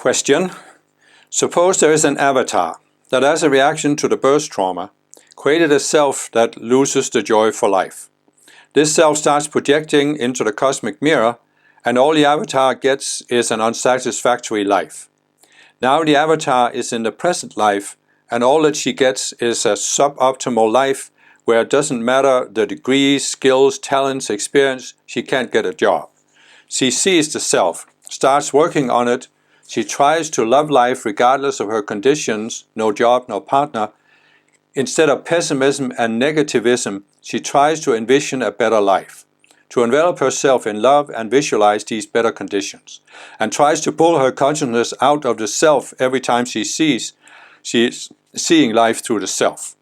Question. Suppose there is an avatar that, as a reaction to the birth trauma, created a self that loses the joy for life. This self starts projecting into the cosmic mirror, and all the avatar gets is an unsatisfactory life. Now the avatar is in the present life, and all that she gets is a suboptimal life where it doesn't matter the degrees, skills, talents, experience, she can't get a job. She sees the self, starts working on it, she tries to love life regardless of her conditions, no job, no partner. Instead of pessimism and negativism, she tries to envision a better life, to envelop herself in love and visualize these better conditions, and tries to pull her consciousness out of the self every time she is seeing life through the self.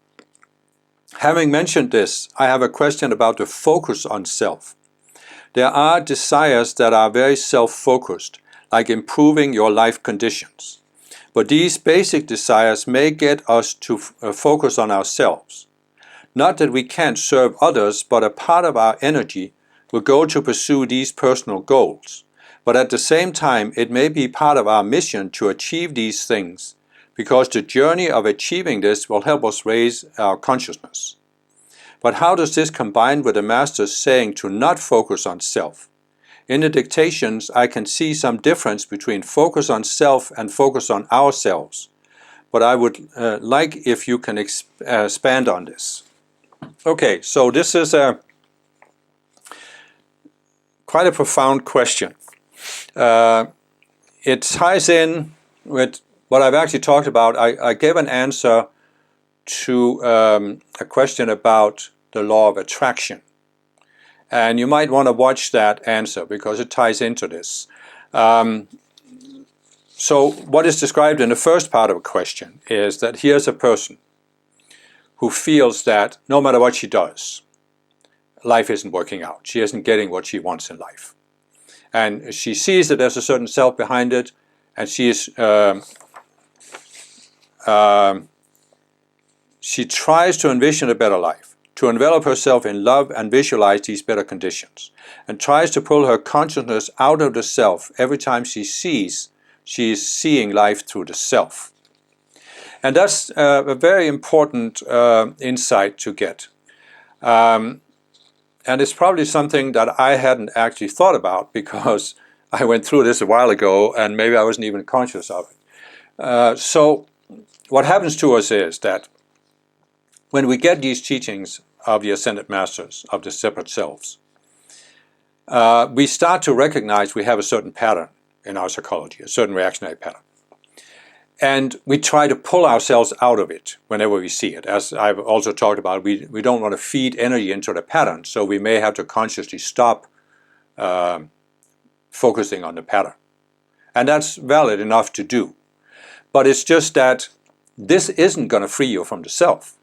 Having mentioned this, I have a question about the focus on self. There are desires that are very self-focused, like improving your life conditions. But these basic desires may get us to focus on ourselves. Not that we can't serve others, but a part of our energy will go to pursue these personal goals. But at the same time, it may be part of our mission to achieve these things, because the journey of achieving this will help us raise our consciousness. But how does this combine with the Master's saying to not focus on self? In the dictations, I can see some difference between focus on self and focus on ourselves. But I would like if you can expand on this. Okay, so this is quite a profound question. It ties in with what I've actually talked about. I gave an answer to a question about the law of attraction. And you might want to watch that answer because it ties into this. So what is described in the first part of a question is that here's a person who feels that no matter what she does, life isn't working out. She isn't getting what she wants in life. And she sees that there's a certain self behind it, and she tries to envision a better life, to envelop herself in love and visualize these better conditions, and tries to pull her consciousness out of the self every time she is seeing life through the self. And that's a very important insight to get. And it's probably something that I hadn't actually thought about because I went through this a while ago and maybe I wasn't even conscious of it. So what happens to us is that when we get these teachings of the Ascended Masters, of the separate selves, we start to recognize we have a certain pattern in our psychology, a certain reactionary pattern. And we try to pull ourselves out of it whenever we see it. As I've also talked about, we don't want to feed energy into the pattern, so we may have to consciously stop focusing on the pattern. And that's valid enough to do. But it's just that this isn't going to free you from the self.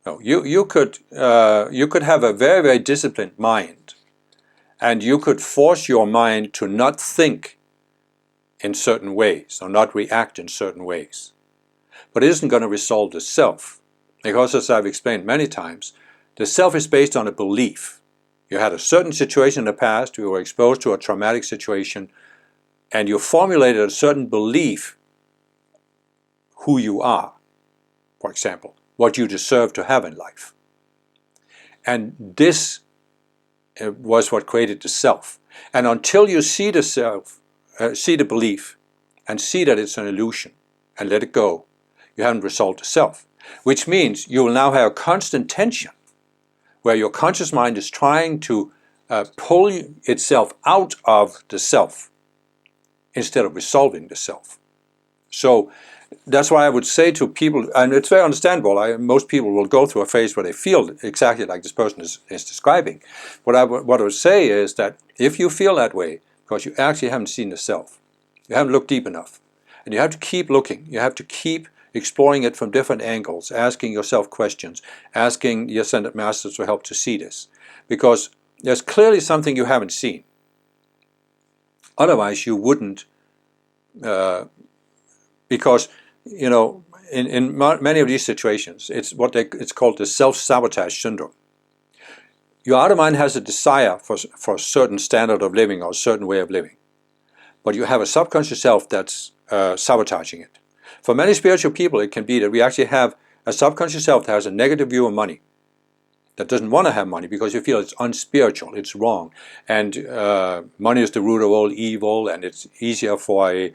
No, you could have a very, very disciplined mind, and you could force your mind to not think in certain ways or not react in certain ways. But it isn't going to resolve the self, because as I've explained many times, the self is based on a belief. You had a certain situation in the past, you were exposed to a traumatic situation, and you formulated a certain belief who you are, for example, what you deserve to have in life. And this was what created the self. And until you see the self, see the belief, and see that it's an illusion, and let it go, you haven't resolved the self. Which means you will now have a constant tension, where your conscious mind is trying to pull itself out of the self, instead of resolving the self. So that's why I would say to people, and it's very understandable, most people will go through a phase where they feel exactly like this person is describing. What I would say is that if you feel that way, because you actually haven't seen the self, you haven't looked deep enough, and you have to keep looking, you have to keep exploring it from different angles, asking yourself questions, asking the Ascended Masters for help to see this, because there's clearly something you haven't seen. Otherwise you wouldn't, because, you know, in many of these situations, it's called the self-sabotage syndrome. Your outer mind has a desire for a certain standard of living or a certain way of living. but you have a subconscious self that's sabotaging it. For many spiritual people, it can be that we actually have a subconscious self that has a negative view of money, that doesn't want to have money because you feel it's unspiritual, it's wrong, and money is the root of all evil, and it's easier for a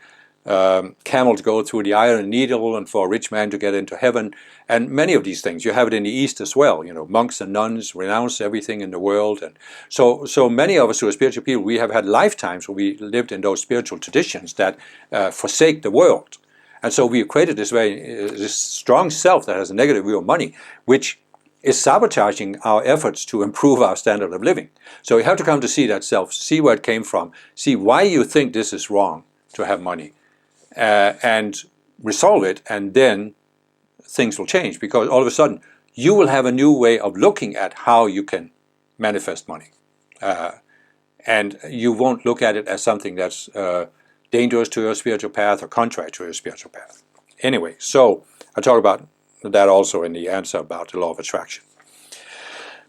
camel to go through the eye of a needle and for a rich man to get into heaven, and many of these things. You have it in the East as well. You know, monks and nuns renounce everything in the world, and so many of us who are spiritual people, we have had lifetimes where we lived in those spiritual traditions that forsake the world, and so we created this this strong self that has a negative view of money, which is sabotaging our efforts to improve our standard of living. So you have to come to see that self, see where it came from, see why you think this is wrong to have money, and resolve it, and then things will change, because all of a sudden you will have a new way of looking at how you can manifest money. And you won't look at it as something that's dangerous to your spiritual path or contrary to your spiritual path. Anyway, so I talk about that also in the answer about the law of attraction.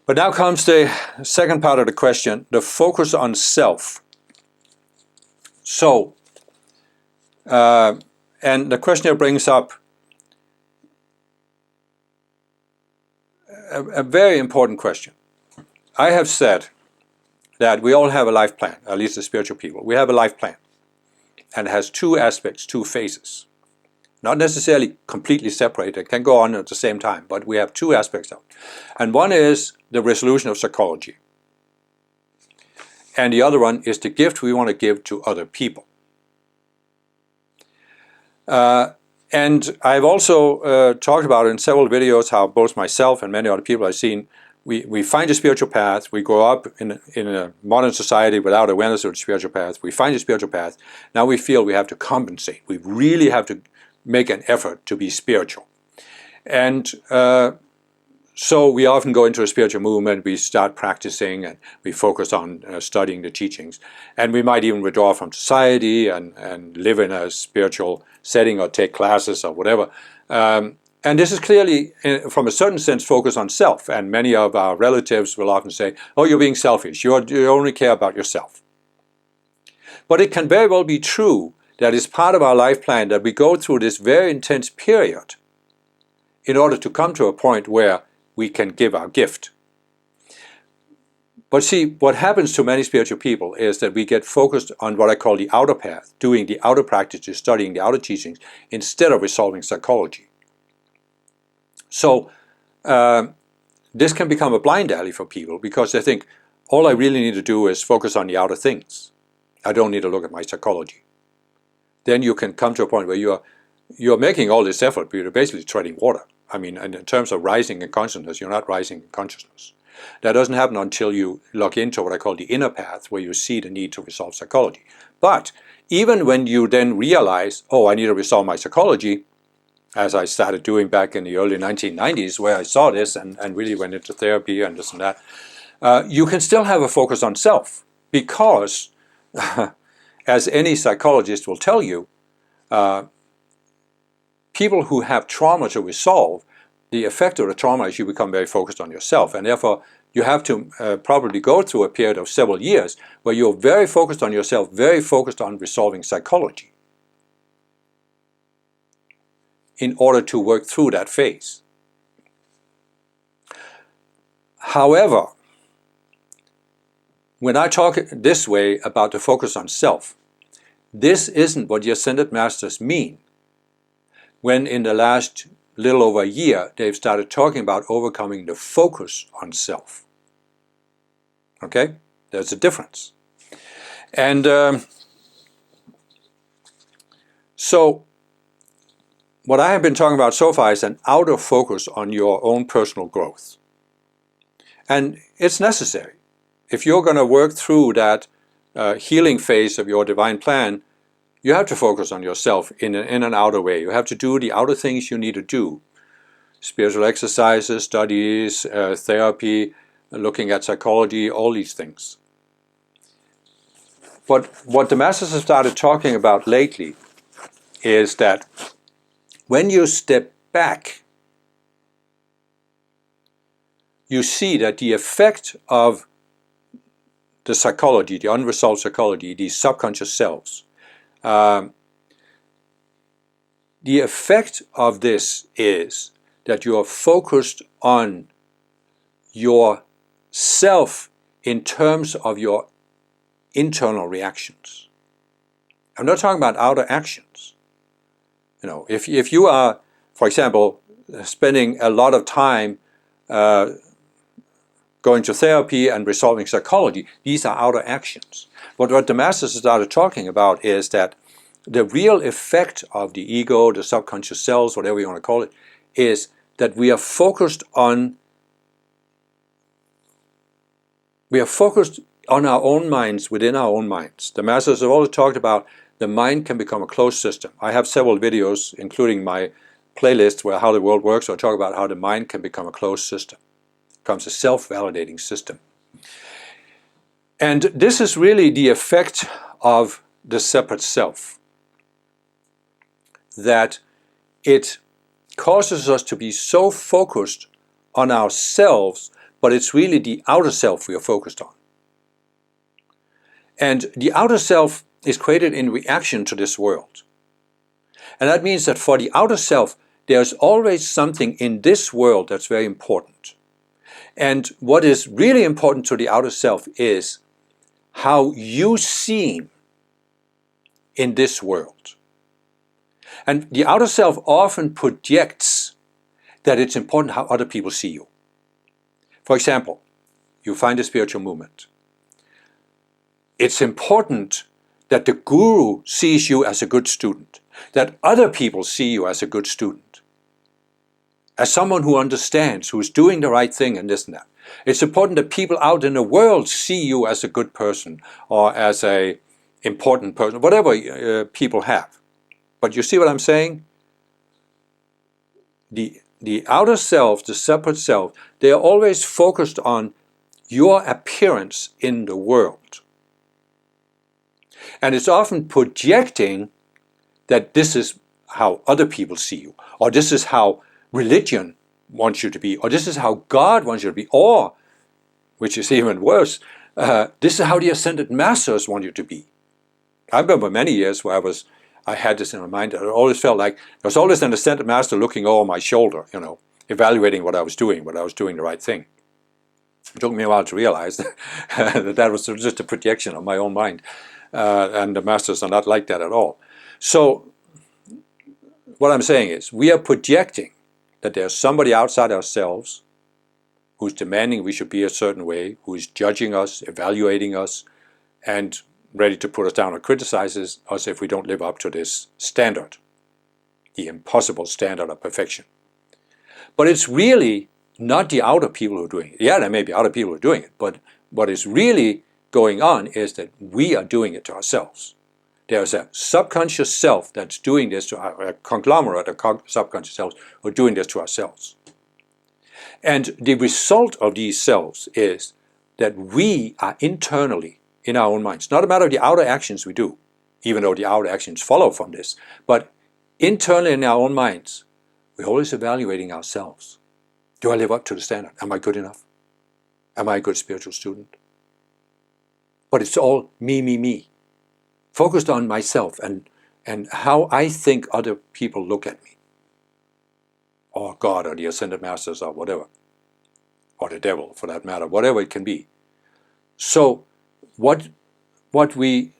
But now comes the second part of the question, the focus on self. So, and the question here brings up a very important question. I have said that we all have a life plan, at least the spiritual people. We have a life plan, and it has two aspects, two phases. Not necessarily completely separated, it can go on at the same time, but we have two aspects of it. And one is the resolution of psychology. And the other one is the gift we want to give to other people. And I've also talked about in several videos how both myself and many other people I've seen, we find a spiritual path, we grow up in a modern society without awareness of the spiritual path, we find a spiritual path, now we feel we have to compensate, we really have to make an effort to be spiritual. And so we often go into a spiritual movement, we start practicing, and we focus on studying the teachings. And we might even withdraw from society and live in a spiritual setting or take classes or whatever. And this is clearly, from a certain sense, focused on self. And many of our relatives will often say, oh, you're being selfish, you only care about yourself. But it can very well be true that it's part of our life plan that we go through this very intense period in order to come to a point where we can give our gift. But see, what happens to many spiritual people is that we get focused on what I call the outer path, doing the outer practices, studying the outer teachings, instead of resolving psychology. So this can become a blind alley for people, because they think, all I really need to do is focus on the outer things. I don't need to look at my psychology. Then you can come to a point where you're making all this effort, but you're basically treading water. I mean, in terms of rising in consciousness, you're not rising in consciousness. That doesn't happen until you look into what I call the inner path, where you see the need to resolve psychology. But even when you then realize, oh, I need to resolve my psychology, as I started doing back in the early 1990s, where I saw this and really went into therapy and this and that, you can still have a focus on self, because as any psychologist will tell you, people who have trauma to resolve, the effect of the trauma is you become very focused on yourself, and therefore you have to probably go through a period of several years where you're very focused on yourself, very focused on resolving psychology in order to work through that phase. However, when I talk this way about the focus on self, this isn't what the Ascended Masters mean when in the last little over a year they've started talking about overcoming the focus on self. Okay? There's a difference. And so what I have been talking about so far is an outer focus on your own personal growth. And it's necessary. If you're going to work through that healing phase of your divine plan, you have to focus on yourself in an outer way. You have to do the outer things you need to do. Spiritual exercises, studies, therapy, looking at psychology, all these things. But what the Masters have started talking about lately is that when you step back, you see that the effect of the psychology, the unresolved psychology, these subconscious selves, The effect of this is that you are focused on yourself in terms of your internal reactions. I'm not talking about outer actions. You know, if you are, for example, spending a lot of time going to therapy and resolving psychology, these are outer actions. But what the masters started talking about is that the real effect of the ego, the subconscious selves, whatever you want to call it, is that we are focused on our own minds, within our own minds. The masters have always talked about the mind can become a closed system. I have several videos, including my playlist where How the World Works, where I talk about how the mind can become a closed system. It becomes a self-validating system. And this is really the effect of the separate self, that it causes us to be so focused on ourselves, but it's really the outer self we are focused on. And the outer self is created in reaction to this world. And that means that for the outer self, there's always something in this world that's very important. And what is really important to the outer self is how you seem in this world. And the outer self often projects that it's important how other people see you. For example, you find a spiritual movement. It's important that the guru sees you as a good student, that other people see you as a good student, as someone who understands, who's doing the right thing and this and that. It's important that people out in the world see you as a good person or as an important person, whatever people have. But you see what I'm saying? The outer self, the separate self, they are always focused on your appearance in the world. And it's often projecting that this is how other people see you, or this is how religion wants you to be, or this is how God wants you to be, or, which is even worse, this is how the Ascended Masters want you to be. I remember many years where I had this in my mind. I always felt like there was always an Ascended Master looking over my shoulder, you know, evaluating what I was doing, whether I was doing the right thing. It took me a while to realize that that was just a projection of my own mind. And the masters are not like that at all. So what I'm saying is we are projecting that there's somebody outside ourselves who's demanding we should be a certain way, who is judging us, evaluating us, and ready to put us down or criticize us if we don't live up to this standard, the impossible standard of perfection. But it's really not the outer people who are doing it. Yeah, there may be other people who are doing it, but what is really going on is that we are doing it to ourselves. There's a subconscious self that's doing this to a conglomerate of subconscious selves who are doing this to ourselves. And the result of these selves is that we are internally in our own minds. Not a matter of the outer actions we do, even though the outer actions follow from this, but internally in our own minds, we're always evaluating ourselves. Do I live up to the standard? Am I good enough? Am I a good spiritual student? But it's all me, me, me. Focused on myself and how I think other people look at me. Or God, or the Ascended Masters, or whatever. Or the devil, for that matter, whatever it can be. So what the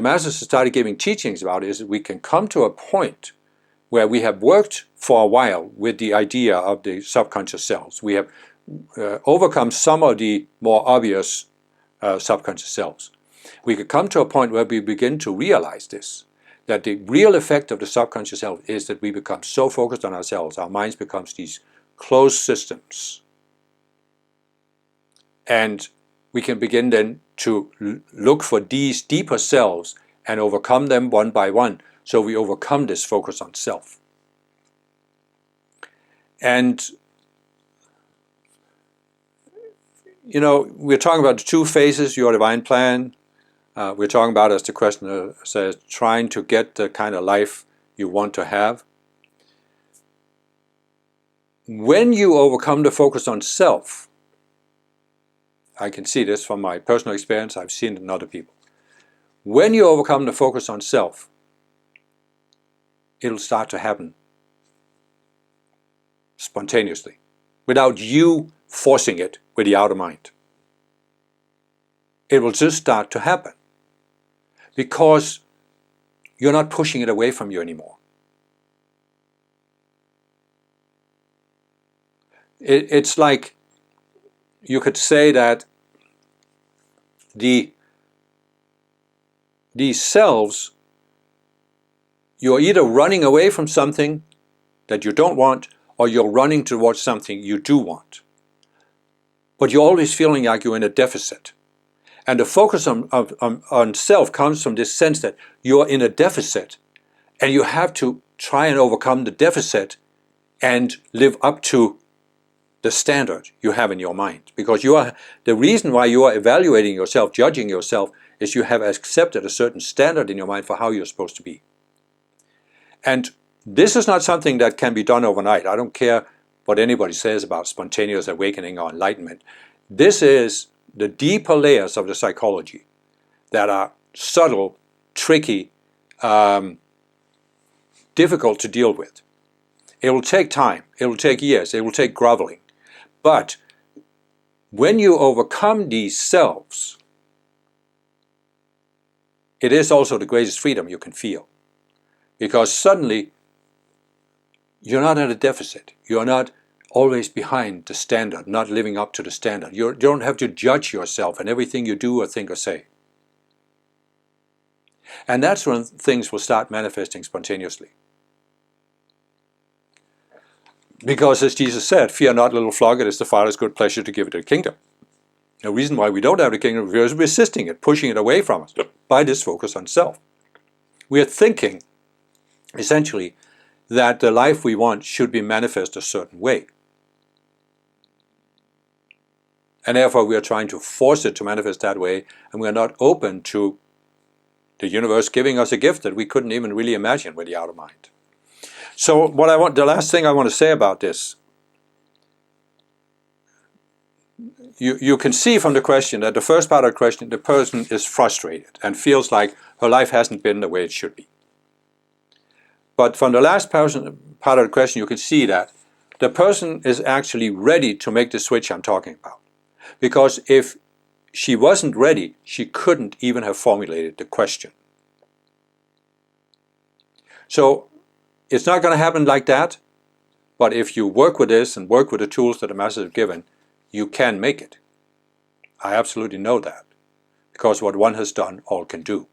Masters started giving teachings about is that we can come to a point where we have worked for a while with the idea of the subconscious selves. We have overcome some of the more obvious subconscious selves. We could come to a point where we begin to realize this, that the real effect of the subconscious self is that we become so focused on ourselves, our minds becomes these closed systems. And we can begin then to look for these deeper selves and overcome them one by one. So we overcome this focus on self. And, you know, we're talking about the two phases, your divine plan. We're talking about, as the questioner says, trying to get the kind of life you want to have. When you overcome the focus on self, I can see this from my personal experience, I've seen it in other people. When you overcome the focus on self, it'll start to happen spontaneously, without you forcing it with the outer mind. It will just start to happen because you're not pushing it away from you anymore. It's like you could say that these selves, you're either running away from something that you don't want, or you're running towards something you do want. But you're always feeling like you're in a deficit. And the focus on self comes from this sense that you're in a deficit, and you have to try and overcome the deficit and live up to the standard you have in your mind. Because the reason why you are evaluating yourself, judging yourself, is you have accepted a certain standard in your mind for how you're supposed to be. And this is not something that can be done overnight. I don't care what anybody says about spontaneous awakening or enlightenment. This is the deeper layers of the psychology that are subtle, tricky, difficult to deal with. It will take time, it will take years, it will take groveling. But when you overcome these selves, it is also the greatest freedom you can feel. Because suddenly, you're not at a deficit. You're not always behind the standard, not living up to the standard. You don't have to judge yourself in everything you do or think or say. And that's when things will start manifesting spontaneously. Because as Jesus said, fear not, little flock, it is the Father's good pleasure to give it the kingdom. The reason why we don't have the kingdom is because we're resisting it, pushing it away from us by this focus on self. We are thinking, essentially, that the life we want should be manifest a certain way. And therefore we are trying to force it to manifest that way, and we are not open to the universe giving us a gift that we couldn't even really imagine with the outer mind. So the last thing I want to say about this, you can see from the question that the first part of the question, the person is frustrated and feels like her life hasn't been the way it should be. But from the last part of the question, you can see that the person is actually ready to make the switch I'm talking about. Because if she wasn't ready, she couldn't even have formulated the question. So it's not going to happen like that, but if you work with this and work with the tools that the Masters have given, you can make it. I absolutely know that, because what one has done, all can do.